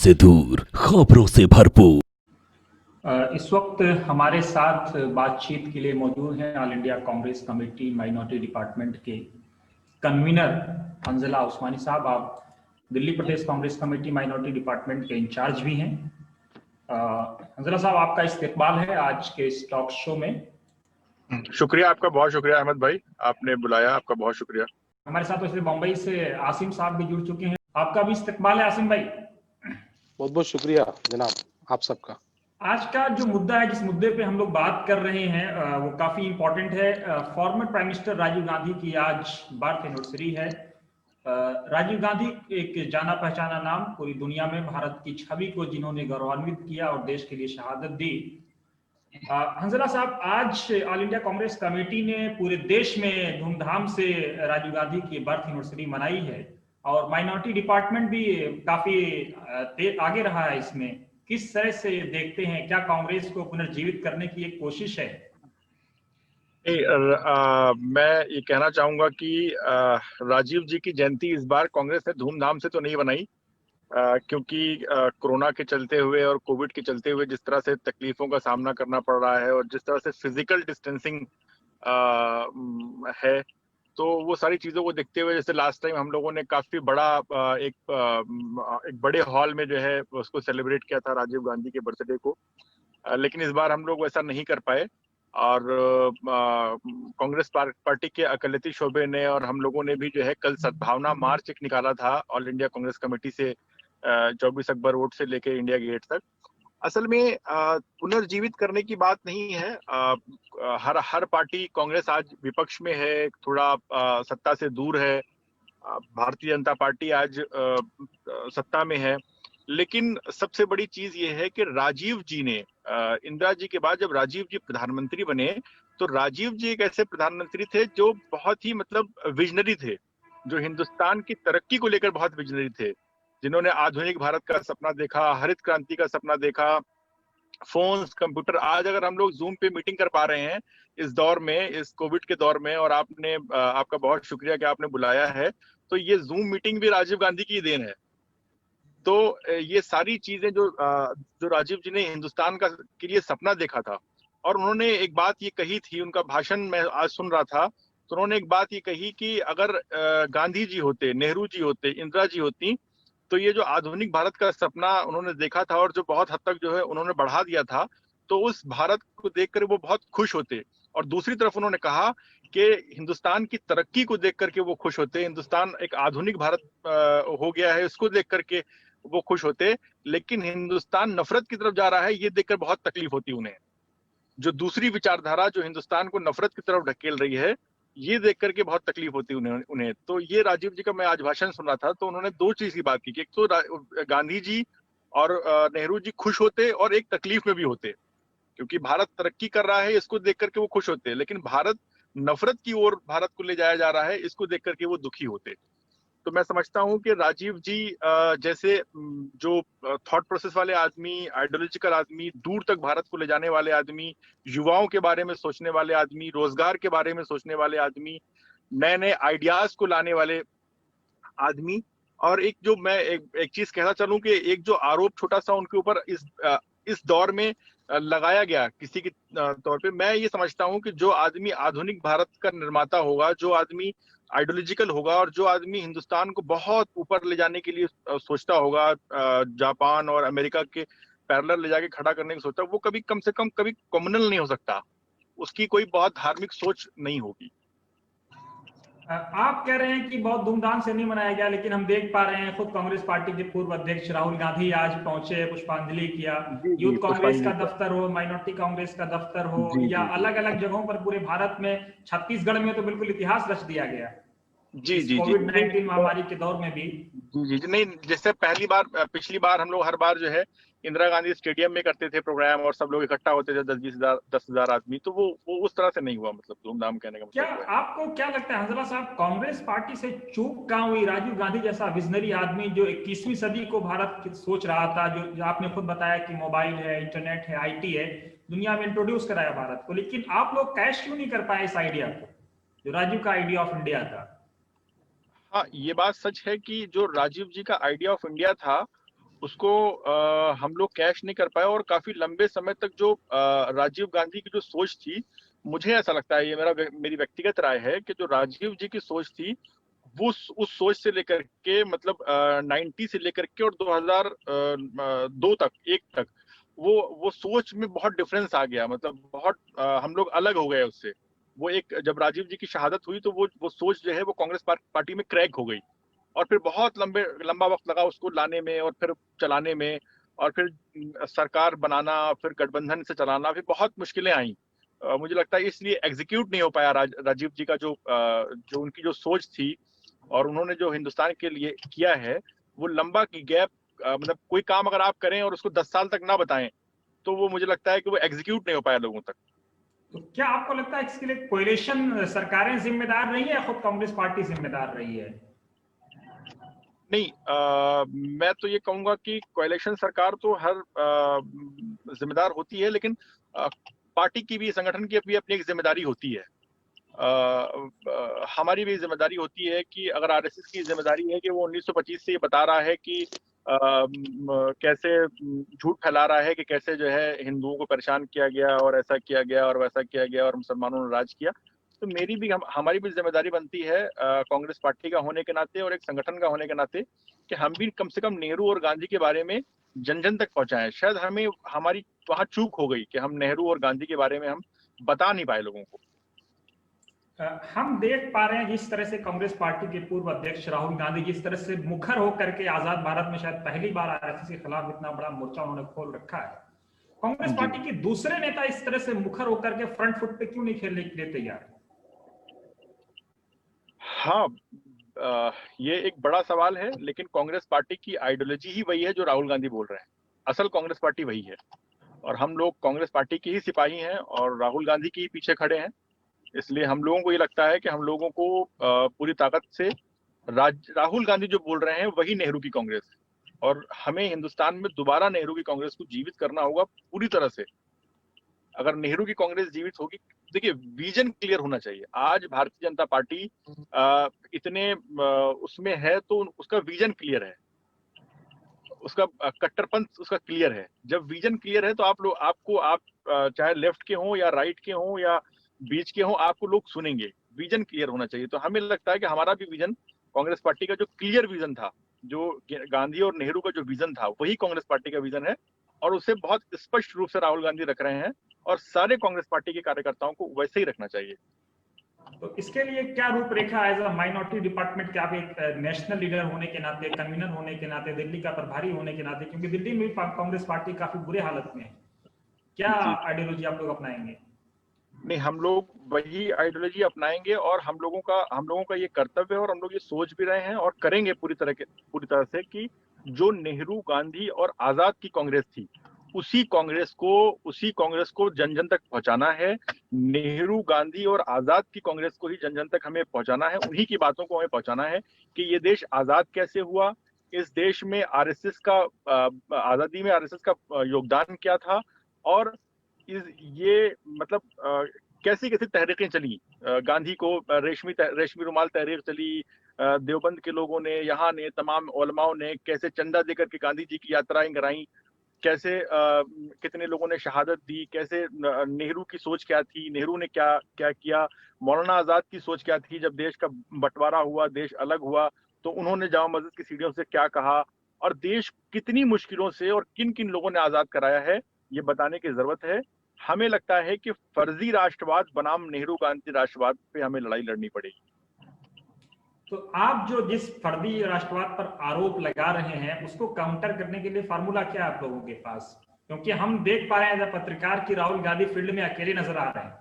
से दूर, खबरों से भरपूर। इस वक्त हमारे साथ बातचीत के लिए मौजूद हैं all India Congress committee minority department के कन्वीनर हंजला उस्मानी साहब। आप दिल्ली प्रदेश कांग्रेस कमेटी माइनॉरिटी डिपार्टमेंट के इंचार्ज भी हैं। हंजला साहब, आपका इस्तकबाल है आज के इस टॉक शो में। शुक्रिया, आपका बहुत शुक्रिया अहमद भाई, आपने बुलाया, आपका बहुत शुक्रिया। हमारे साथ वैसे मुंबई से आसिम साहब भी जुड़ चुके हैं, आपका भी इस्तकबाल है आसिम भाई। बहुत बहुत शुक्रिया जनाब, आप सबका। आज का जो मुद्दा है, जिस मुद्दे पे हम लोग बात कर रहे हैं वो काफी इंपॉर्टेंट है। Former prime minister Rajiv Gandhi की आज बर्थ एनिवर्सरी है। राजीव गांधी एक जाना पहचाना नाम, पूरी दुनिया में भारत की छवि को जिन्होंने गौरवान्वित किया और देश के लिए शहादत दी। हंजला साहब, आज ऑल इंडिया कांग्रेस कमेटी ने पूरे देश में धूमधाम से राजीव गांधी की बर्थ एनिवर्सरी मनाई है और माइनॉरिटी डिपार्टमेंट भी काफी आगे रहा है इसमें। किस तरह से देखते हैं, क्या कांग्रेस को पुनर्जीवित करने की एक कोशिश है? मैं ये कहना चाहूंगा कि राजीव जी की जयंती इस बार कांग्रेस ने धूमधाम से तो नहीं बनाई, क्योंकि कोरोना के चलते हुए और कोविड के चलते हुए जिस तरह से तकलीफों का सामना करना पड़ रहा है और जिस तरह से फिजिकल डिस्टेंसिंग है, तो वो सारी चीजों को देखते हुए, जैसे लास्ट टाइम हम लोगों ने काफी बड़ा एक बड़े हॉल में जो है उसको सेलिब्रेट किया था राजीव गांधी के बर्थडे को, लेकिन इस बार हम लोग वैसा नहीं कर पाए। और कांग्रेस पार्टी के अकलियती शोबे ने और हम लोगों ने भी जो है कल सद्भावना मार्च एक निकाला था ऑल इंडिया कांग्रेस कमेटी से 24 अकबर रोड से लेके इंडिया गेट तक। असल में पुनर्जीवित करने की बात नहीं है। हर पार्टी, कांग्रेस आज विपक्ष में है, थोड़ा सत्ता से दूर है। भारतीय जनता पार्टी आज सत्ता में है, लेकिन सबसे बड़ी चीज ये है कि राजीव जी ने इंदिरा जी के बाद जब राजीव जी प्रधानमंत्री बने, तो राजीव जी एक ऐसे प्रधानमंत्री थे जो बहुत ही मतलब विजनरी थे, जो हिंदुस्तान की तरक्की को लेकर बहुत विजनरी थे, जिन्होंने आधुनिक भारत का सपना देखा, हरित क्रांति का सपना देखा, फोन्स, कंप्यूटर। आज अगर हम लोग जूम पे मीटिंग कर पा रहे हैं इस दौर में, इस कोविड के दौर में, और आपका बहुत शुक्रिया कि आपने बुलाया है, तो ये जूम मीटिंग भी राजीव गांधी की देन है। तो ये सारी चीजें जो राजीव जी ने हिंदुस्तान का के लिए सपना देखा था, और उन्होंने एक बात ये कही थी, उनका भाषण मैं आज सुन रहा था, तो उन्होंने एक बात ये कही कि अगर गांधी जी होते, नेहरू जी होते, इंदिरा जी होती, तो ये जो आधुनिक भारत का सपना उन्होंने देखा था और जो बहुत हद तक जो है उन्होंने बढ़ा दिया था, तो उस भारत को देखकर वो बहुत खुश होते। और दूसरी तरफ उन्होंने कहा कि हिंदुस्तान की तरक्की को देख करके वो खुश होते, हिंदुस्तान एक आधुनिक भारत हो गया है उसको देख करके वो खुश होते, लेकिन हिंदुस्तान नफरत की तरफ जा रहा है ये देखकर बहुत तकलीफ होती उन्हें। जो दूसरी विचारधारा जो हिंदुस्तान को नफरत की तरफ ढकेल रही है, ये देख करके बहुत तकलीफ होती उन्हें। तो ये राजीव जी का मैं आज भाषण सुन रहा था, तो उन्होंने दो चीज की बात की कि एक तो गांधी जी और नेहरू जी खुश होते और एक तकलीफ में भी होते, क्योंकि भारत तरक्की कर रहा है इसको देख करके वो खुश होते, लेकिन भारत नफरत की ओर भारत को ले जाया जा रहा है इसको देख करके वो दुखी होते। तो मैं समझता हूं कि राजीव जी जैसे जो थॉट प्रोसेस वाले आदमी, आइडियोलॉजिकल आदमी, दूर तक भारत को ले जाने वाले आदमी, युवाओं के बारे में सोचने वाले आदमी, रोजगार के बारे में सोचने वाले आदमी, नए नए आइडियाज को लाने वाले आदमी, और एक जो मैं एक चीज कहना चाहूं कि एक जो आरोप छोटा सा उनके ऊपर इस दौर में लगाया गया किसी के तौर पे, मैं ये समझता हूं कि जो आदमी आधुनिक भारत का निर्माता होगा, जो आदमी आइडियोलॉजिकल होगा और जो आदमी हिंदुस्तान को बहुत ऊपर ले जाने के लिए सोचता होगा, जापान और अमेरिका के पैरेलल ले जाके खड़ा करने की सोचता, वो कभी कम से कम कभी कम्युनल नहीं हो सकता, उसकी कोई बहुत धार्मिक सोच नहीं होगी। आप कह रहे हैं कि बहुत धूमधाम से नहीं मनाया गया, लेकिन हम देख पा रहे हैं खुद कांग्रेस पार्टी के पूर्व अध्यक्ष राहुल गांधी आज पहुंचे, पुष्पांजलि किया। यूथ कांग्रेस का दफ्तर हो, माइनॉरिटी कांग्रेस का दफ्तर हो, या अलग अलग जगहों पर पूरे भारत में, छत्तीसगढ़ में तो बिल्कुल इतिहास रच दिया गया कोविड-19 महामारी के दौर में भी। जी नहीं, जैसे पिछली बार हम लोग हर बार जो है इंदिरा गांधी स्टेडियम में करते थे प्रोग्राम और सब लोग इकट्ठा होते थे, 10,000 आदमी, तो वो उस तरह से नहीं हुआ, मतलब धूमधाम कहने का मतलब। क्या आपको क्या लगता है हंजला साहब, कांग्रेस पार्टी से चूक कहां हुई? राजीव गांधी जैसा विजनरी आदमी जो 21वीं सदी को भारत की सोच रहा था, जो आपने खुद बताया कि मोबाइल है, इंटरनेट है, IT है, दुनिया में इंट्रोड्यूस कराया भारत को, लेकिन आप लोग कैश क्यों नहीं कर पाए इस आइडिया को, जो राजीव का आइडिया ऑफ इंडिया था? हाँ, ये बात सच है कि जो राजीव जी का आइडिया ऑफ इंडिया था उसको हम लोग कैश नहीं कर पाए। और काफी लंबे समय तक जो राजीव गांधी की जो सोच थी, मुझे ऐसा लगता है, ये मेरी व्यक्तिगत राय है, कि जो राजीव जी की सोच थी वो उस सोच से लेकर के मतलब 90 से लेकर के और 2002 तक, एक तक, वो सोच में बहुत डिफरेंस आ गया। मतलब बहुत हम लोग अलग हो गए उससे। वो एक, जब राजीव जी की शहादत हुई तो वो सोच जो है वो कांग्रेस पार्टी में क्रैक हो गई। और फिर बहुत लंबा वक्त लगा उसको लाने में और फिर चलाने में, और फिर सरकार बनाना, फिर गठबंधन से चलाना, फिर बहुत मुश्किलें आई। मुझे लगता है इसलिए एग्जीक्यूट नहीं हो पाया राजीव जी का जो उनकी जो सोच थी और उन्होंने जो हिंदुस्तान के लिए किया है, वो लंबा की गैप, मतलब कोई काम अगर आप करें और उसको 10 साल तक ना बताएं तो वो मुझे लगता है कि वो एग्जीक्यूट नहीं हो पाया लोगों तक। तो क्या आपको लगता है इसके लिए कोएलिशन सरकारें जिम्मेदार रही है या खुद कांग्रेस पार्टी जिम्मेदार रही है? नहीं, मैं तो ये कहूंगा कि कोएलिशन सरकार तो हर जिम्मेदार होती है, लेकिन पार्टी की भी, संगठन की भी अपनी एक जिम्मेदारी होती है। हमारी भी जिम्मेदारी होती है कि अगर आरएसएस की जिम्मेदारी है कि वो 1925 से ये बता रहा है कि कैसे झूठ फैला रहा है कि कैसे जो है हिंदुओं को परेशान किया गया और ऐसा किया गया और वैसा किया गया और मुसलमानों ने राज किया, तो हमारी भी जिम्मेदारी बनती है कांग्रेस पार्टी का होने के नाते और एक संगठन का होने के नाते कि हम भी कम से कम नेहरू और गांधी के बारे में जन जन तक पहुंचाएं। शायद हमारी वहां चूक हो गई कि हम नेहरू और गांधी के बारे में हम बता नहीं पाए लोगों को। हम देख पा रहे हैं जिस तरह से कांग्रेस पार्टी के पूर्व अध्यक्ष राहुल गांधी जिस तरह से मुखर होकर के आजाद भारत में शायद पहली बार आरएसएस के खिलाफ इतना बड़ा मोर्चा उन्होंने खोल रखा है, कांग्रेस पार्टी के दूसरे नेता इस तरह से मुखर होकर के फ्रंट फुट पे क्यों नहीं खेलने के लिए तैयार? हाँ, ये एक बड़ा सवाल है, लेकिन कांग्रेस पार्टी की आइडियोलॉजी ही वही है जो राहुल गांधी बोल रहे हैं। असल कांग्रेस पार्टी वही है और हम लोग कांग्रेस पार्टी के ही सिपाही हैं और राहुल गांधी के ही पीछे खड़े हैं। इसलिए हम लोगों को ये लगता है कि हम लोगों को पूरी ताकत से राहुल गांधी जो बोल रहे हैं वही नेहरू की कांग्रेस है और हमें हिंदुस्तान में दोबारा नेहरू की कांग्रेस को जीवित करना होगा पूरी तरह से। अगर नेहरू की कांग्रेस जीवित होगी, देखिए विजन क्लियर होना चाहिए। आज भारतीय जनता पार्टी इतने उसमें है तो उसका विजन क्लियर है, उसका कट्टरपंथ उसका क्लियर है। जब विजन क्लियर है तो आप चाहे लेफ्ट के हों या राइट के हों या बीच के हों, आपको लोग सुनेंगे। विजन क्लियर होना चाहिए। तो हमें लगता है कि हमारा भी विजन, कांग्रेस पार्टी का जो क्लियर विजन था, जो गांधी और नेहरू का जो विजन था, वही कांग्रेस पार्टी का विजन है और उसे बहुत स्पष्ट रूप से राहुल गांधी रख रहे हैं और सारे कांग्रेस पार्टी के कार्यकर्ताओं को वैसे ही रखना चाहिए। तो इसके लिए क्या रूपरेखा एज अ माइनॉरिटी डिपार्टमेंट, क्या आप एक नेशनल लीडर होने के नाते, कन्वीनर होने के नाते, दिल्ली का प्रभारी होने के नाते, क्योंकि दिल्ली में भी कांग्रेस पार्टी काफी बुरे हालत में है, क्या आइडियोलॉजी आप लोग अपनाएंगे? नहीं, हम लोग वही आइडियोलॉजी अपनाएंगे और हम लोगों का ये कर्तव्य है और हम लोग ये सोच भी रहे हैं और करेंगे पूरी तरह से कि जो नेहरू, गांधी और आजाद की कांग्रेस थी, उसी कांग्रेस को जन जन तक पहुंचाना है। नेहरू, गांधी और आजाद की कांग्रेस को ही जन जन तक हमें पहुंचाना है। उन्हीं की बातों को हमें पहुंचाना है कि ये देश आजाद कैसे हुआ, इस देश में आरएसएस का आजादी में आरएसएस का योगदान क्या था और ये मतलब कैसी कैसी तहरीकें चली। गांधी को रेशमी रुमाल तहरीक चली, देवबंद के लोगों ने, यहाँ ने, तमाम उलमाओं ने कैसे चंदा देकर के गांधी जी की यात्राएं कराई, कैसे कितने लोगों ने शहादत दी, कैसे नेहरू की सोच क्या थी, नेहरू ने क्या क्या किया, मौलाना आजाद की सोच क्या थी जब देश का बंटवारा हुआ, देश अलग हुआ, तो उन्होंने जामा मस्जिद की सीढ़ियों से क्या कहा और देश कितनी मुश्किलों से और किन किन लोगों ने आजाद कराया है, ये बताने की जरूरत है। हमें लगता है कि फर्जी राष्ट्रवाद बनाम नेहरू गांधी राष्ट्रवाद पे हमें लड़ाई लड़नी पड़ेगी। तो आप जो जिस फर्जी राष्ट्रवाद पर आरोप लगा रहे हैं उसको काउंटर करने के लिए फार्मूला क्या है आप लोगों के पास? क्योंकि हम देख पा रहे हैं पत्रकार की राहुल गांधी फील्ड में अकेले नजर आ रहे हैं।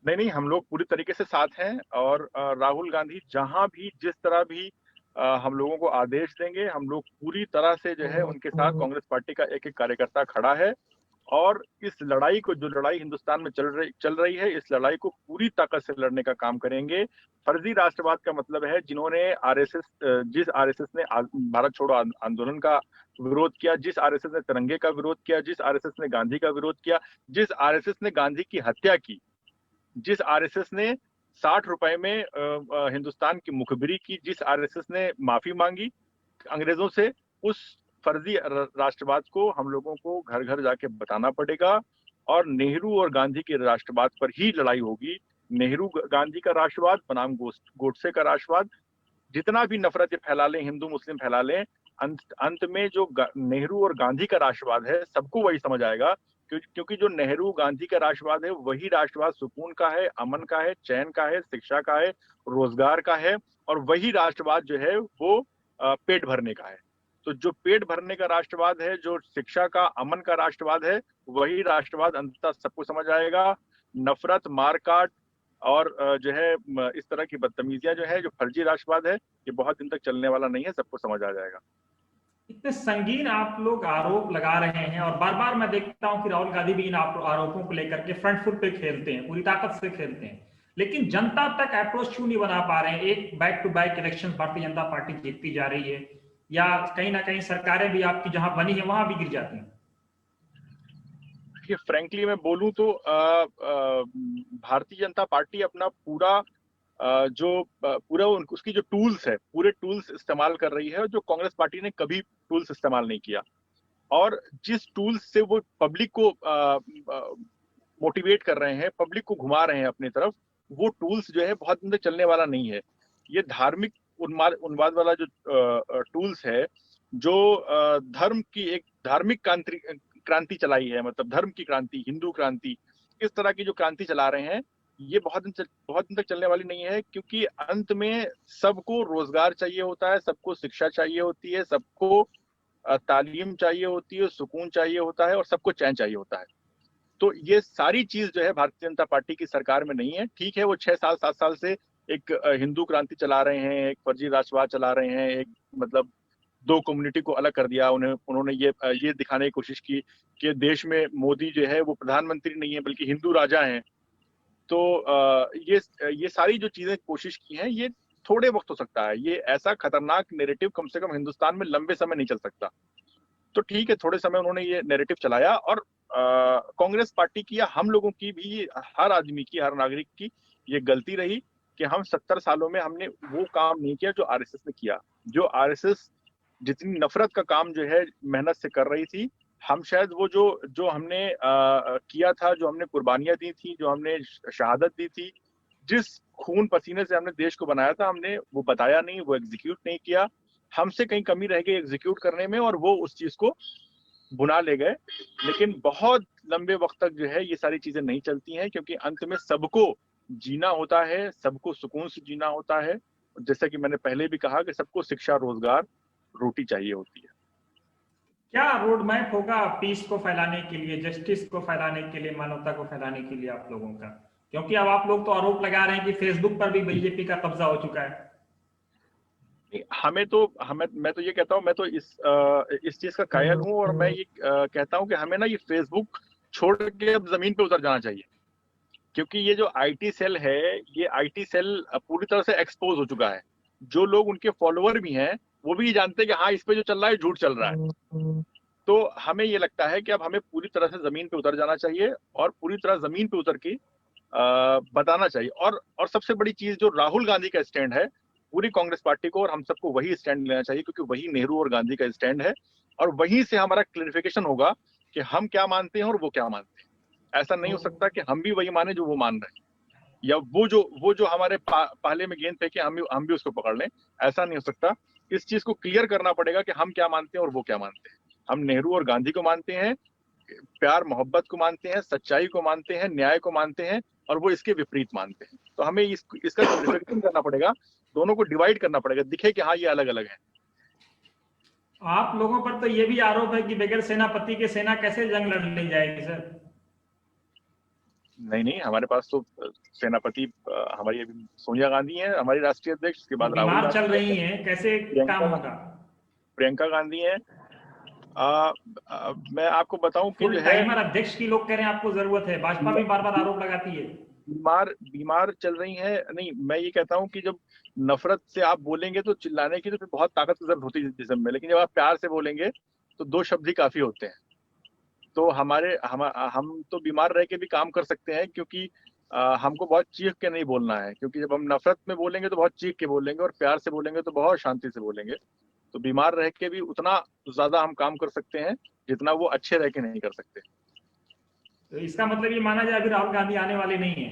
नहीं, हम लोग पूरी तरीके से साथ हैं और राहुल गांधी जहां भी जिस तरह भी हम लोगों को आदेश देंगे, हम लोग पूरी तरह से जो है उनके साथ, कांग्रेस पार्टी का एक एक कार्यकर्ता खड़ा है और इस लड़ाई को, जो लड़ाई हिंदुस्तान में चल रही है, इस लड़ाई को पूरी ताकत से लड़ने का काम करेंगे। फर्जी राष्ट्रवाद का मतलब है जिस आरएसएस ने भारत छोड़ो आंदोलन का विरोध किया, जिस आरएसएस ने तिरंगे का विरोध किया, जिस आरएसएस ने गांधी का विरोध किया, जिस आरएसएस ने गांधी की हत्या की, जिस आरएसएस ने 60 रुपए में हिंदुस्तान की मुखबिरी की, जिस आरएसएस ने माफी मांगी, अंग्रेजों से उस फर्जी राष्ट्रवाद को हम लोगों को घर घर जाके बताना पड़ेगा और नेहरू और गांधी के राष्ट्रवाद पर ही लड़ाई होगी। नेहरू गांधी का राष्ट्रवाद बनाम गोडसे का राष्ट्रवाद, जितना भी नफरत फैला लें, हिंदू मुस्लिम फैला लें, अंत में जो नेहरू और गांधी का राष्ट्रवाद है सबको वही समझ आएगा, क्योंकि जो नेहरू गांधी का राष्ट्रवाद है वही राष्ट्रवाद सुकून का है, अमन का है, चैन का है, शिक्षा का है, रोजगार का है, और वही राष्ट्रवाद जो है वो पेट भरने का है। तो जो पेट भरने का राष्ट्रवाद है, जो शिक्षा का, अमन का राष्ट्रवाद है, वही राष्ट्रवाद अंततः सबको समझ आएगा। नफरत, मारकाट और जो है इस तरह की बदतमीजियां जो है, जो फर्जी राष्ट्रवाद है, ये बहुत दिन तक चलने वाला नहीं है, सबको समझ आ जाएगा। इतने संगीन आप लोग आरोप लगा रहे हैं और बार बार मैं देखता हूं कि राहुल गांधी भी इन आरोपों को लेकर के फ्रंट फुट पे खेलते हैं, पूरी ताकत से खेलते हैं, लेकिन जनता तक अप्रोच क्यों नहीं बना पा रहे हैं? एक back to back election Bharatiya Janata party जीतती जा रही है, या कहीं ना कहीं सरकारें भी आपकी जहां बनी है वहां भी गिर जाती हैं। फ्रैंकली मैं बोलूं तो भारतीय जनता पार्टी अपना पूरा उसकी जो टूल्स है, पूरे टूल्स इस्तेमाल कर रही है, और जो कांग्रेस पार्टी ने कभी टूल्स इस्तेमाल नहीं किया। और जिस टूल्स से वो पब्लिक को मोटिवेट कर रहे हैं, पब्लिक को घुमा रहे हैं अपनी तरफ, वो टूल्स जो है बहुत दिन तक चलने वाला नहीं है। ये धार्मिक उन्माद वाला जो टूल्स है, जो धर्म की एक धार्मिक क्रांति चलाई है, मतलब धर्म की क्रांति, हिंदू क्रांति, इस तरह की जो क्रांति चला रहे हैं, ये बहुत दिन तक चलने वाली नहीं है, क्योंकि अंत में सबको रोजगार चाहिए होता है, सबको शिक्षा चाहिए होती है, सबको तालीम चाहिए होती है, सुकून चाहिए होता है, और सबको चैन चाहिए होता है। तो ये सारी चीज जो है भारतीय जनता पार्टी की सरकार में नहीं है। ठीक है, वो 6 साल 7 साल से एक हिंदू क्रांति चला रहे हैं, एक फर्जी राष्ट्रवाद चला रहे हैं, एक मतलब दो कम्युनिटी को अलग कर दिया। उन्होंने ये दिखाने की कोशिश की कि देश में मोदी जो है वो प्रधानमंत्री नहीं है बल्कि हिंदू राजा हैं। तो ये सारी जो चीजें कोशिश की हैं, ये थोड़े वक्त हो सकता है। ये ऐसा खतरनाक नैरेटिव कम से कम हिंदुस्तान में लंबे समय नहीं चल सकता। तो ठीक है, थोड़े समय उन्होंने ये नैरेटिव चलाया, और कांग्रेस पार्टी की या हम लोगों की भी, हर आदमी की, हर नागरिक की ये गलती रही कि हम 70 सालों में हमने वो काम नहीं किया जो आरएसएस ने किया। जो आरएसएस जितनी नफरत का काम जो है मेहनत से कर रही थी, हम शायद वो जो हमने किया था, जो हमने कुर्बानियां दी थी, जो हमने शहादत दी थी, जिस खून पसीने से हमने देश को बनाया था, हमने वो बताया नहीं, वो एग्जीक्यूट नहीं किया। हमसे कहीं कमी रह गई एग्जीक्यूट करने में, और वो उस चीज को भुना ले गए। लेकिन बहुत लंबे वक्त तक जो है ये सारी चीजें नहीं चलती हैं, क्योंकि अंत में सबको जीना होता है, सबको सुकून से जीना होता है। जैसा कि मैंने पहले भी कहा कि सबको शिक्षा, रोजगार, रोटी चाहिए होती है। क्या रोड मैप होगा पीस को फैलाने के लिए, जस्टिस को फैलाने के लिए, मानवता को फैलाने के लिए आप लोगों का? क्योंकि अब आप लोग तो आरोप लगा रहे हैं कि फेसबुक पर भी बीजेपी का कब्जा हो चुका है। मैं तो ये कहता हूँ, मैं तो इस चीज का कायल हूँ, और मैं ये कहता हूँ कि हमें ना ये फेसबुक छोड़ के अब जमीन पे उतर जाना चाहिए। क्योंकि ये जो आईटी सेल है, ये आईटी सेल पूरी तरह से एक्सपोज हो चुका है। जो लोग उनके फॉलोअर भी हैं, वो भी जानते हैं कि हाँ, इस पे जो चल रहा है झूठ चल रहा है। तो हमें ये लगता है कि अब हमें पूरी तरह से जमीन पे उतर जाना चाहिए, और पूरी तरह जमीन पे उतर के बताना चाहिए। और सबसे बड़ी चीज, जो राहुल गांधी का स्टैंड है, पूरी कांग्रेस पार्टी को और हम सबको वही स्टैंड लेना चाहिए, क्योंकि वही नेहरू और गांधी का स्टैंड है, और वहीं से हमारा क्लैरिफिकेशन होगा कि हम क्या मानते हैं और वो क्या मानते हैं। ऐसा नहीं हो सकता कि हम भी वही माने जो वो मान रहे हैं, या वो जो हमारे पहले में गेंद फेंके हम भी उसको पकड़ लें। ऐसा नहीं हो सकता। इस चीज को क्लियर करना पड़ेगा कि हम क्या मानते हैं और वो क्या मानते हैं। हम नेहरू और गांधी को मानते हैं, प्यार मोहब्बत को मानते हैं, सच्चाई को मानते हैं, न्याय को मानते हैं, और वो इसके विपरीत मानते हैं। तो हमें इसका क्लैरिफिकेशन करना पड़ेगा, दोनों को डिवाइड करना पड़ेगा, दिखे कि हाँ, ये अलग अलग है। आप लोगों पर तो ये भी आरोप है कि बगैर सेनापति के सेना कैसे जंग लड़ जाएगी सर? नहीं, हमारे पास तो सेनापति हमारी अभी सोनिया गांधी है, हमारी राष्ट्रीय अध्यक्ष। उसके बाद राहुल बीमार चल रही हैं, कैसे काम होगा? प्रियंका गांधी है। मैं आपको बताऊं कि जो है, अध्यक्ष की लोग कह रहे हैं आपको जरूरत है, भाजपा भी बार बार आरोप लगाती है। बीमार चल रही है। नहीं, मैं ये कहता हूं कि जब नफरत से आप बोलेंगे तो चिल्लाने की तो फिर बहुत ताकत की जरूरत होती है जिस्म में, लेकिन जब आप प्यार से बोलेंगे तो 2 शब्द ही काफी होते हैं। तो हम तो बीमार रह के भी काम कर सकते हैं, क्योंकि हमको बहुत चीख के नहीं बोलना है। क्योंकि जब हम नफरत में बोलेंगे तो बहुत चीख के बोलेंगे, और प्यार से बोलेंगे तो बहुत शांति से बोलेंगे। तो बीमार रह के भी उतना ज्यादा हम काम कर सकते हैं जितना वो अच्छे रह के नहीं कर सकते। तो इसका मतलब ये माना जाए अभी राहुल गांधी आने वाले नहीं है?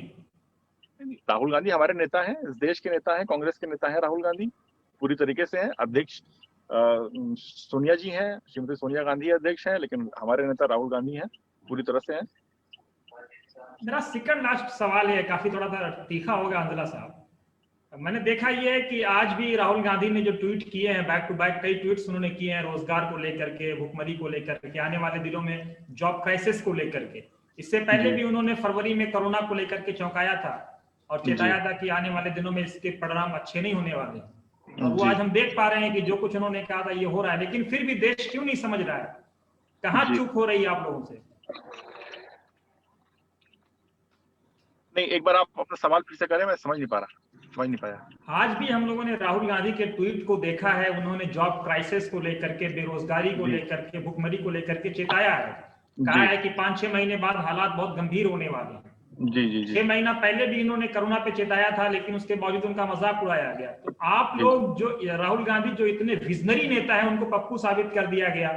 राहुल गांधी हमारे नेता हैं, इस देश के नेता हैं, कांग्रेस के नेता हैं। राहुल गांधी पूरी तरीके से हैं। अध्यक्ष सोनिया जी हैं, श्रीमती सोनिया गांधी अध्यक्ष हैं, लेकिन हमारे नेता राहुल गांधी हैं, पूरी तरह से हैं। मेरा सेकंड लास्ट सवाल है, काफी थोड़ा सा तीखा होगा अंजला साहब। मैंने देखा ये है कि आज भी राहुल गांधी ने जो ट्वीट किए हैं, बैक टू बैक कई ट्वीट्स उन्होंने किए हैं रोजगार को लेकर के, भुखमरी को लेकर के, आने वाले दिनों में जॉब क्राइसिस को लेकर के। इससे पहले भी उन्होंने फरवरी में कोरोना को लेकर के चौंकाया था और चेताया था कि आने वाले दिनों में इसके परिणाम अच्छे नहीं होने वाले। और वो आज हम देख पा रहे हैं कि जो कुछ उन्होंने कहा था ये हो रहा है, लेकिन फिर भी देश क्यों नहीं समझ रहा है? कहाँ चूक हो रही है आप लोगों से? नहीं, एक बार आप अपना सवाल फिर से करें, मैं समझ नहीं पाया। आज भी हम लोगों ने राहुल गांधी के ट्वीट को देखा है, उन्होंने जॉब क्राइसिस को लेकर के, बेरोजगारी को लेकर के, भुखमरी को लेकर के चेताया है, कहा है कि 5-6 महीने बाद हालात बहुत गंभीर होने वाले हैं। जी 6 महीना पहले भी इन्होंने कोरोना पे चेताया था, लेकिन उसके बावजूद उनका मजाक उड़ाया गया। तो आप लोग जो राहुल गांधी जो इतने विजनरी नेता है, उनको पप्पू साबित कर दिया गया,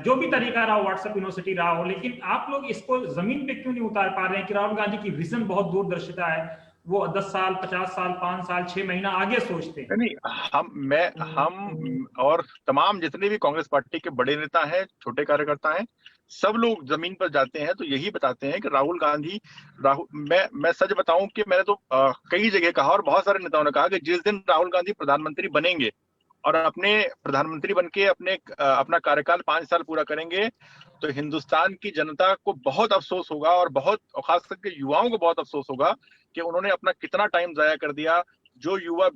जो भी तरीका रहा, व्हाट्सएप यूनिवर्सिटी रहा हो, लेकिन आप लोग इसको जमीन पे क्यों नहीं उतार पा रहे हैं कि राहुल गांधी की विजन बहुत दूरदर्शिता है, वो 10 साल, 50 साल, 5 साल, 6 महीना आगे सोचते हैं। नहीं, हम और तमाम जितने भी कांग्रेस पार्टी के बड़े नेता हैं, छोटे कार्यकर्ता हैं, सब लोग जमीन पर जाते हैं तो यही बताते हैं कि मैं सच बताऊं कि मैंने तो कई जगह कहा और बहुत सारे नेताओं ने कहा कि जिस दिन राहुल गांधी प्रधानमंत्री बनेंगे और अपने प्रधानमंत्री बनके अपना कार्यकाल 5 साल पूरा करेंगे, तो हिंदुस्तान की जनता को बहुत अफसोस होगा और खास करके युवाओं को बहुत अफसोस होगा कि उन्होंने अपना कितना टाइम जाया कर दिया। जो युवा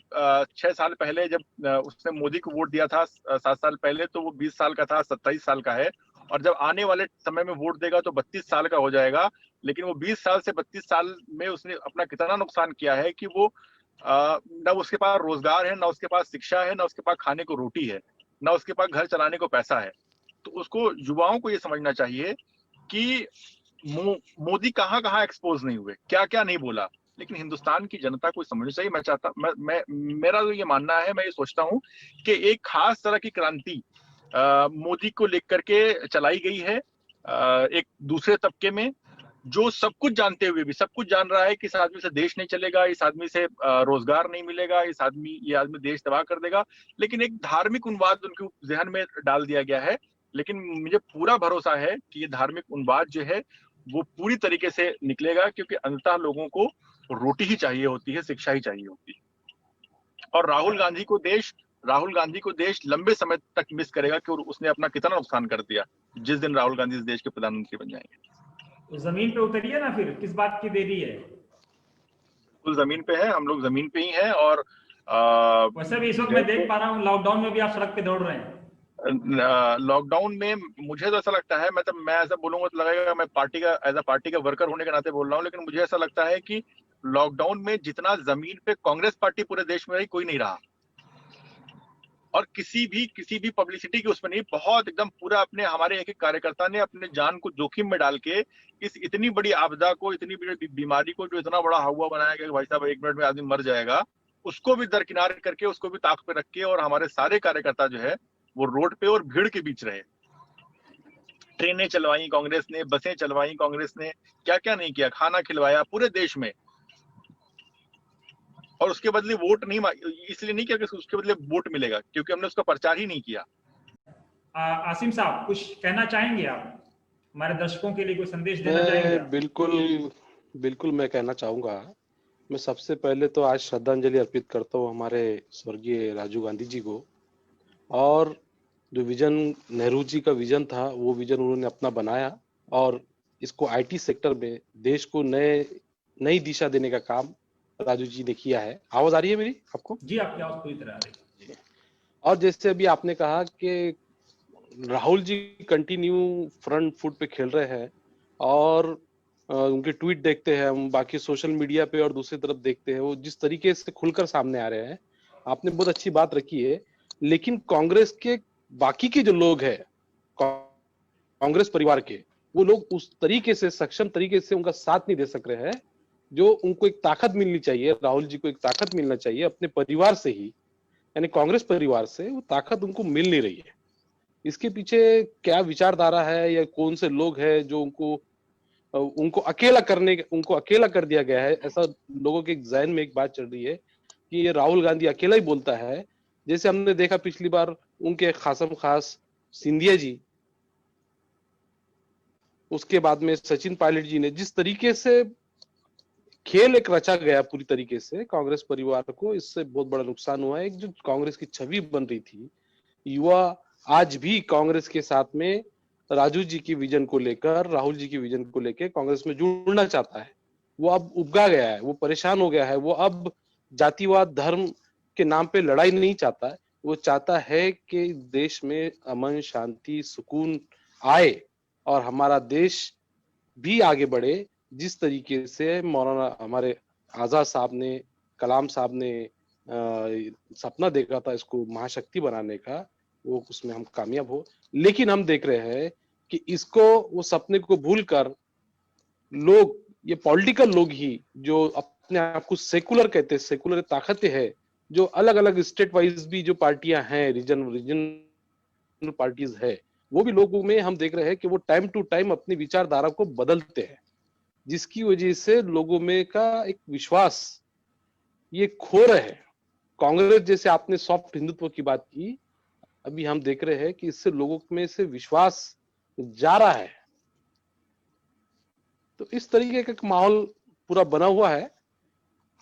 6 साल पहले जब उसने मोदी को वोट दिया था, 7 साल पहले, तो वो 20 साल का था, 27 साल का है, और जब आने वाले समय में वोट देगा तो 32 साल का हो जाएगा। लेकिन वो 20 साल से 32 साल में उसने अपना कितना नुकसान किया है कि वो न उसके पास रोजगार है, न उसके पास शिक्षा है, न उसके पास खाने को रोटी है, न उसके पास घर चलाने को पैसा है। तो उसको, युवाओं को ये समझना चाहिए कि मोदी कहाँ कहाँ एक्सपोज नहीं हुए, क्या क्या नहीं बोला, लेकिन हिंदुस्तान की जनता को समझना चाहिए। मेरा तो ये मानना है, मैं ये सोचता हूँ कि एक खास तरह की क्रांति मोदी को लेकर के चलाई गई है एक दूसरे तबके में, जो सब कुछ जानते हुए भी, सब कुछ जान रहा है कि इस आदमी से देश नहीं चलेगा, इस आदमी से रोजगार नहीं मिलेगा, ये आदमी देश तबाह कर देगा, लेकिन एक धार्मिक उन्माद उनके जहन में डाल दिया गया है। लेकिन मुझे पूरा भरोसा है कि ये धार्मिक उन्माद जो है वो पूरी तरीके से निकलेगा, क्योंकि अंततः लोगों को रोटी ही चाहिए होती है, शिक्षा ही चाहिए होती है। और राहुल गांधी को देश लंबे समय तक मिस करेगा कि उसने अपना कितना नुकसान कर दिया जिस दिन राहुल गांधी इस देश के प्रधानमंत्री बन जाएंगे। तो जमीन पे उतरिए ना, फिर किस बात की देरी है? तो जमीन पे है, हम लोग जमीन पे ही हैं। और वैसे भी इस वक्त मैं देख पा रहा हूँ लॉकडाउन में भी आप सड़क पे दौड़ रहे हैं। लॉकडाउन में मुझे तो ऐसा लगता है, मैं ऐसा बोलूंगा तो लगेगा मैं एज अ पार्टी का वर्कर होने के नाते बोल रहा हूँ, लेकिन मुझे ऐसा लगता है कि लॉकडाउन में जितना जमीन पे कांग्रेस पार्टी पूरे देश में रही, कोई नहीं रहा। और किसी भी पब्लिसिटी की उसमें नहीं, बहुत एकदम पूरा हमारे एक कार्यकर्ता ने अपने जान को जोखिम में डाल के इस इतनी बड़ी आपदा को, इतनी बड़ी बीमारी को, जो इतना बड़ा हुआ बनाया गया कि भाई साहब 1 मिनट में आदमी मर जाएगा, उसको भी दरकिनार करके, उसको भी ताक पे रख के, और हमारे सारे कार्यकर्ता जो है वो रोड पे और भीड़ के बीच रहे। ट्रेनें चलवाई कांग्रेस ने, बसें चलवाई कांग्रेस ने, क्या क्या नहीं किया, खाना खिलवाया पूरे देश में। और उसके बदले वोट नहीं, इसलिए नहीं किया कि उसके बदले वोट मिलेगा, क्योंकि हमने उसका प्रचार ही नहीं किया। आसिम साहब, कुछ कहना चाहेंगे आप हमारे दर्शकों के लिए, कोई संदेश देना चाहेंगे? बिल्कुल मैं कहना चाहूंगा। मैं सबसे पहले तो आज श्रद्धांजलि अर्पित करता हूँ हमारे स्वर्गीय राजीव गांधी जी को। और जो विजन नेहरू जी का विजन था, वो विजन उन्होंने अपना बनाया और इसको आईटी सेक्टर में देश को नई दिशा देने का काम राजू जी ने किया है। आवाज आ रही है मेरी आपको? जी, आपकी आवाज पूरी तरह आ रही है। और जैसे अभी आपने कहा कि Rahul ji continue front foot पे खेल रहे हैं और उनके ट्वीट देखते हैं हम, बाकी सोशल मीडिया पे और दूसरी तरफ देखते हैं, वो जिस तरीके से खुलकर सामने आ रहे हैं, आपने बहुत अच्छी बात रखी है। लेकिन कांग्रेस के बाकी के जो लोग हैं, कांग्रेस परिवार के, वो लोग उस तरीके से, सक्षम तरीके से उनका साथ नहीं दे सक रहे हैं जो उनको एक ताकत मिलनी चाहिए। राहुल जी को एक ताकत मिलना चाहिए अपने परिवार से ही, यानी कांग्रेस परिवार से वो ताकत उनको मिल नहीं रही है। इसके पीछे क्या विचारधारा है या कौन से लोग हैं जो उनको अकेला कर दिया गया है? ऐसा लोगों के जहन में एक बात चल रही है कि ये राहुल गांधी अकेला ही बोलता है। जैसे हमने देखा पिछली बार उनके खासम खास सिंधिया जी, उसके बाद में सचिन पायलट जी ने जिस तरीके से खेल एक रचा गया पूरी तरीके से कांग्रेस परिवार को, इससे बहुत बड़ा नुकसान हुआ है। एक जो कांग्रेस की छवि बन रही थी, युवा आज भी कांग्रेस के साथ में राजू जी की विजन को लेकर, राहुल जी की विजन को लेकर कांग्रेस में जुड़ना चाहता है। वो अब उबगा गया है, वो परेशान हो गया है। वो अब जातिवाद धर्म के नाम पे लड़ाई नहीं चाहता है। वो चाहता है कि देश में अमन शांति सुकून आए और हमारा देश भी आगे बढ़े। जिस तरीके से मौलाना हमारे आजाद साहब ने, कलाम साहब ने सपना देखा था इसको महाशक्ति बनाने का, वो उसमें हम कामयाब हो। लेकिन हम देख रहे हैं कि इसको, वो सपने को भूलकर लोग, ये पॉलिटिकल लोग ही जो अपने आप को सेकुलर कहते हैं, सेकुलर ताकतें हैं, जो अलग अलग स्टेट वाइज भी जो पार्टियां हैं, रीजनल पार्टीज है, वो भी लोगों में हम देख रहे हैं कि वो टाइम टू टाइम अपनी विचारधारा को बदलते हैं, जिसकी वजह से लोगों में का एक विश्वास ये खो रहे हैं। कांग्रेस जैसे आपने सॉफ्ट हिंदुत्व की बात की, अभी हम देख रहे हैं कि इससे लोगों में से विश्वास जा रहा है। तो इस तरीके का एक माहौल पूरा बना हुआ है।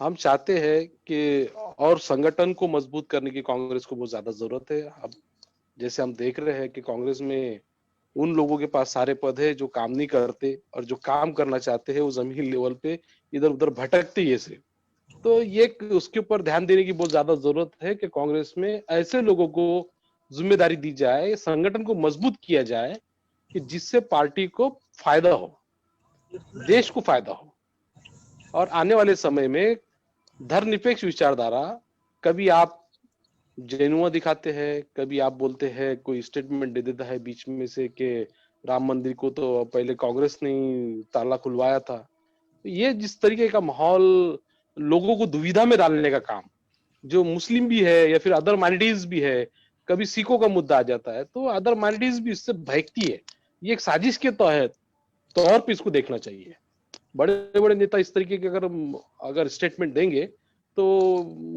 हम चाहते हैं कि और संगठन को मजबूत करने की कांग्रेस को बहुत ज्यादा जरूरत है। अब जैसे हम देख रहे हैं कि कांग्रेस में उन लोगों के पास सारे पद है जो काम नहीं करते, और जो काम करना चाहते हैं वो जमीन लेवल पे इधर उधर भटकते ही ऐसे। तो ये उसके ऊपर ध्यान देने की बहुत ज्यादा जरूरत है कि कांग्रेस में ऐसे लोगों को जिम्मेदारी दी जाए, संगठन को मजबूत किया जाए कि जिससे पार्टी को फायदा हो, देश को फायदा हो। और आने वाले समय में धर्मनिरपेक्ष विचारधारा, कभी आप जेनुआ दिखाते हैं, कभी आप बोलते हैं, कोई स्टेटमेंट दे देता है बीच में से कि राम मंदिर को तो पहले कांग्रेस ने ताला खुलवाया था। ये जिस तरीके का माहौल लोगों को दुविधा में डालने का काम, जो मुस्लिम भी है या फिर अदर माइनॉरिटीज भी है, कभी सिखों का मुद्दा आ जाता है तो अदर माइनॉरिटीज भी इससे भयकती है। ये एक साजिश के तहत तौर पे इसको देखना चाहिए। बड़े बड़े नेता इस तरीके के अगर स्टेटमेंट देंगे तो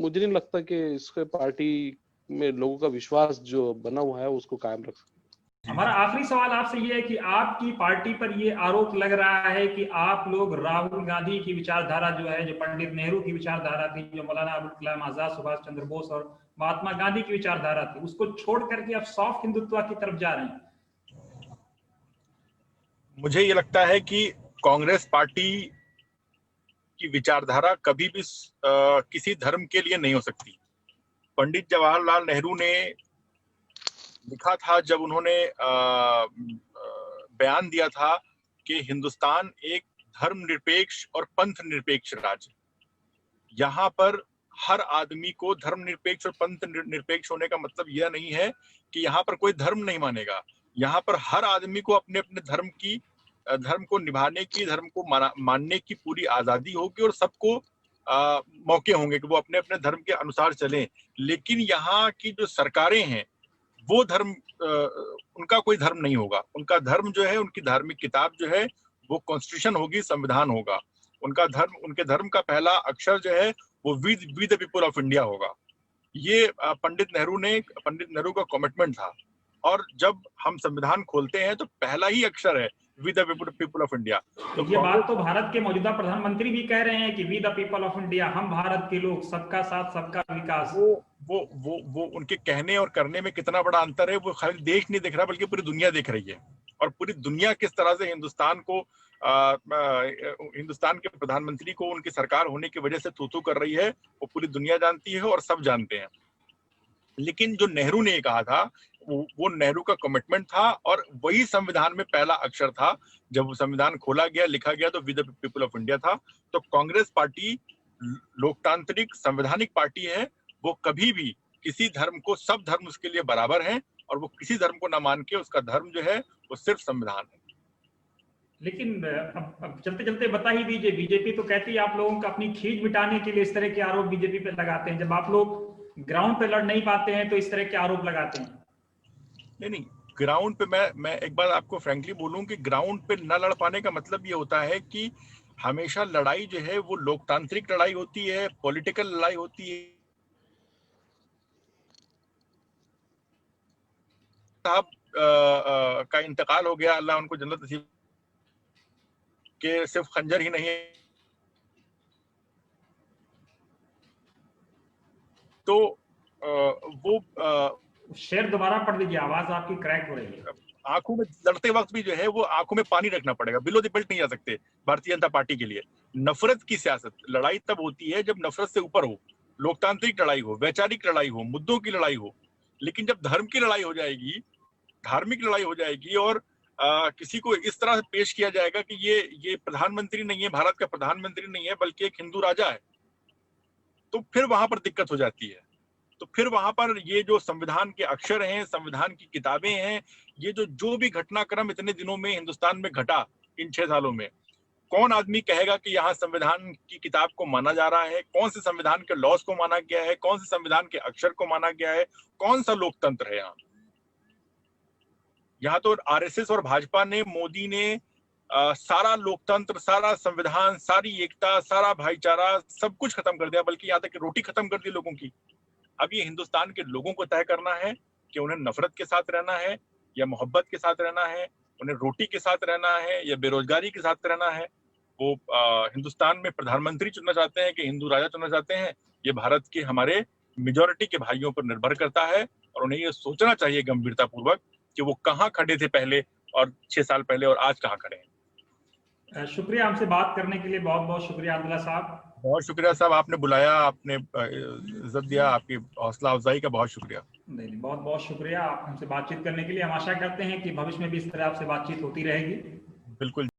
मुझे नहीं लगता कि इसके पार्टी में लोगों का विश्वास जो बना हुआ है उसको कायम रख सकते। हमारा आखिरी सवाल आपसे ये है कि आपकी पार्टी पर ये आरोप लग रहा है कि आप लोग राहुल गांधी की विचारधारा जो है, जो पंडित नेहरू की विचारधारा थी, जो मौलाना अबुल कलाम आजाद, सुभाष चंद्र बोस और महात्मा गांधी की विचारधारा थी, उसको छोड़ करके आप सॉफ्ट हिंदुत्व की तरफ जा रहे हैं। मुझे ये लगता है कि कांग्रेस पार्टी की विचारधारा कभी भी किसी धर्म के लिए नहीं हो सकती। पंडित जवाहरलाल नेहरू ने लिखा था, जब उन्होंने बयान दिया था कि हिंदुस्तान एक धर्मनिरपेक्ष और पंथ निरपेक्ष राज्य, यहाँ पर हर आदमी को धर्मनिरपेक्ष और पंथ निरपेक्ष होने का मतलब यह नहीं है कि यहाँ पर कोई धर्म नहीं मानेगा। यहाँ पर हर आदमी को अपने अपने धर्म को निभाने की, धर्म को मानने की पूरी आजादी होगी और सबको मौके होंगे कि वो अपने अपने धर्म के अनुसार चलें। लेकिन यहाँ की जो सरकारें हैं वो धर्म, उनका कोई धर्म नहीं होगा। उनका धर्म जो है, उनकी धार्मिक किताब जो है वो कॉन्स्टिट्यूशन होगी, संविधान होगा। उनका धर्म, उनके धर्म का पहला अक्षर जो है वो we the people of India होगा। ये पंडित नेहरू का कमिटमेंट था। और जब हम संविधान खोलते हैं तो पहला ही अक्षर है we the people of India. तो ये बात तो भारत के मौजूदा प्रधानमंत्री भी कह रहे हैं कि we the people of India, हम भारत के लोग, सबका साथ सबका विकास। वो उनके कहने और करने में कितना बड़ा अंतर है, वो खाली देश नहीं देख रहा बल्कि पूरी दुनिया देख रही है। और पूरी दुनिया किस तरह से हिंदुस्तान के प्रधानमंत्री को उनकी सरकार होने की वजह से तू कर रही है, वो पूरी दुनिया जानती है और सब जानते हैं। लेकिन जो नेहरू ने कहा था वो नेहरू का कमिटमेंट था और वही संविधान में पहला अक्षर था। जब वो संविधान खोला गया, लिखा गया तो we the people of India था। तो कांग्रेस पार्टी लोकतांत्रिक संवैधानिक पार्टी है। वो कभी भी किसी धर्म को, सब धर्म उसके लिए बराबर हैं और वो किसी धर्म को ना मान के, उसका धर्म जो है वो सिर्फ संविधान है। लेकिन अब चलते चलते बता ही दीजिए, बीजेपी तो कहती है आप लोगों का अपनी खींच मिटाने के लिए इस तरह के आरोप बीजेपी पे लगाते हैं। जब आप लोग ग्राउंड पे लड़ नहीं पाते हैं तो इस तरह के आरोप लगाते हैं। नहीं, ग्राउंड पे मैं एक बार आपको फ्रैंकली बोलूं कि ग्राउंड पे न लड़ पाने का मतलब ये होता है कि हमेशा लड़ाई जो है वो लोकतांत्रिक लड़ाई होती है, पॉलिटिकल लड़ाई होती है। साहब का इंतकाल हो गया, अल्लाह उनको जन्नत नसीब, के सिर्फ खंजर ही नहीं है तो वो शेर दोबारा पढ़ लीजिए, आवाज आपकी क्रैक हो रही है। आंखों में लड़ते वक्त भी जो है वो आंखों में पानी रखना पड़ेगा, बिलो द बेल्ट नहीं जा सकते भारतीय जनता पार्टी के लिए। नफरत की सियासत, लड़ाई तब होती है जब नफरत से ऊपर हो, लोकतांत्रिक लड़ाई हो, वैचारिक लड़ाई हो, मुद्दों की लड़ाई हो। लेकिन जब धर्म की लड़ाई हो जाएगी, धार्मिक लड़ाई हो जाएगी और किसी को इस तरह से पेश किया जाएगा कि ये प्रधानमंत्री नहीं है, भारत का प्रधानमंत्री नहीं है बल्कि एक हिंदू राजा है, तो फिर वहां पर दिक्कत हो जाती है। तो फिर वहां पर ये जो संविधान के अक्षर हैं, संविधान की किताबें हैं, ये जो भी घटनाक्रम इतने दिनों में हिंदुस्तान में घटा इन 6 सालों में, कौन आदमी कहेगा कि यहाँ संविधान की किताब को माना जा रहा है? कौन से संविधान के लॉज को माना गया है? कौन से संविधान के अक्षर को माना गया है? कौन सा लोकतंत्र है यहाँ? यहाँ तो आरएसएस और भाजपा ने, मोदी ने सारा लोकतंत्र, सारा संविधान, सारी एकता, सारा भाईचारा सब कुछ खत्म कर दिया, बल्कि यहाँ तक कि रोटी खत्म कर दी लोगों की। अब ये हिंदुस्तान के लोगों को तय करना है कि उन्हें नफरत के साथ रहना है या मोहब्बत के साथ रहना है, उन्हें रोटी के साथ रहना है या बेरोजगारी के साथ रहना है। वो हिंदुस्तान में प्रधानमंत्री चुनना चाहते हैं कि हिंदू राजा चुनना चाहते हैं, ये भारत के हमारे मेजोरिटी के भाइयों पर निर्भर करता है। और उन्हें ये सोचना चाहिए गंभीरता पूर्वक कि वो कहाँ खड़े थे पहले और 6 साल पहले और आज कहाँ खड़े हैं। शुक्रिया हमसे बात करने के लिए, बहुत बहुत शुक्रिया अब्दुल्ला साहब। बहुत शुक्रिया साहब, आपने बुलाया, आपने इज्जत दिया, आपकी हौसला अफजाई का बहुत शुक्रिया। नहीं, बहुत बहुत शुक्रिया आप हमसे बातचीत करने के लिए। हम आशा करते हैं कि भविष्य में भी इस तरह आपसे बातचीत होती रहेगी। बिल्कुल।